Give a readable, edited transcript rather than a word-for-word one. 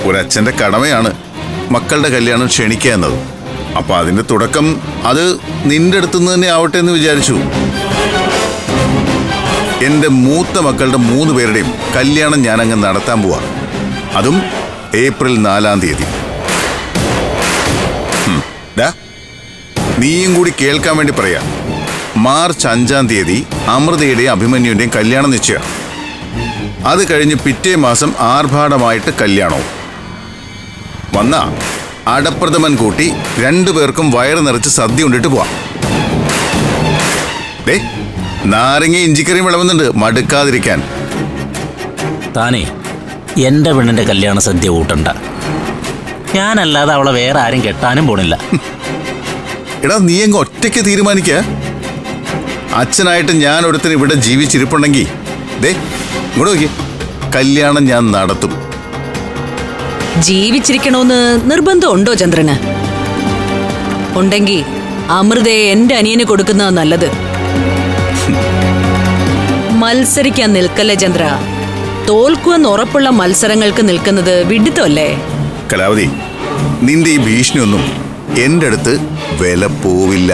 ഒരച്ഛൻ്റെ കടമയാണ് മക്കളുടെ കല്യാണം ക്ഷണിക്കുക എന്നത്. അപ്പൊ അതിന്റെ തുടക്കം അത് നിന്റെ അടുത്തുനിന്ന് തന്നെ ആവട്ടെ എന്ന് വിചാരിച്ചു. എൻ്റെ മൂത്ത മക്കളുടെ 3 പേരുടെയും കല്യാണം ഞാനങ്ങ് നടത്താൻ പോവാ. അതും ഏപ്രിൽ 4-ാം തീയതി. നീയും കൂടി കേൾക്കാൻ വേണ്ടി പറയാ. മാർച്ച് 5-ാം തീയതി അമൃതയുടെയും അഭിമന്യുവിൻ്റെയും കല്യാണം നിശ്ചയം. അത് കഴിഞ്ഞ് പിറ്റേ മാസം ആർഭാടമായിട്ട് കല്യാണവും. വന്നാ അടപ്രഥമൻ കൂട്ടി 2 പേർക്കും വയറ് നിറച്ച് സദ്യ കൊണ്ടിട്ട് പോവാം. നാരങ്ങ ഇഞ്ചിക്കറിയും വിളവുന്നുണ്ട്, മടുക്കാതിരിക്കാൻ. താനേ എൻ്റെ പെണ്ണിൻ്റെ കല്യാണ സദ്യ കൂട്ടണ്ട. ഞാനല്ലാതെ അവളെ വേറെ ആരും കെട്ടാനും പോണില്ല. എടാ, നീ അങ്ങ് ഒറ്റയ്ക്ക് തീരുമാനിക്ക. അച്ഛനായിട്ട് ഞാൻ ഒരുത്തിന് ഇവിടെ ജീവിച്ചിരിപ്പുണ്ടെങ്കിൽ ഇങ്ങോട്ട് നോക്കി, കല്യാണം ഞാൻ നടത്തും. ജീവിച്ചിരിക്കണോന്ന് നിർബന്ധമുണ്ടോ ചന്ദ്രന്? ഉണ്ടെങ്കിൽ അമൃതയെ എന്റെ അനിയന് കൊടുക്കുന്നതാ നല്ലത്. മത്സരിക്കാൻ നിൽക്കല്ലേ ചന്ദ്ര. തോൽക്കുമെന്ന് ഉറപ്പുള്ള മത്സരങ്ങൾക്ക് നിൽക്കുന്നത് വിഡിത്തമല്ലേ? കലാവതി, നിന്റെ ഈ ഭീഷണിയൊന്നും എൻ്റെ അടുത്ത് വില പോവില്ല.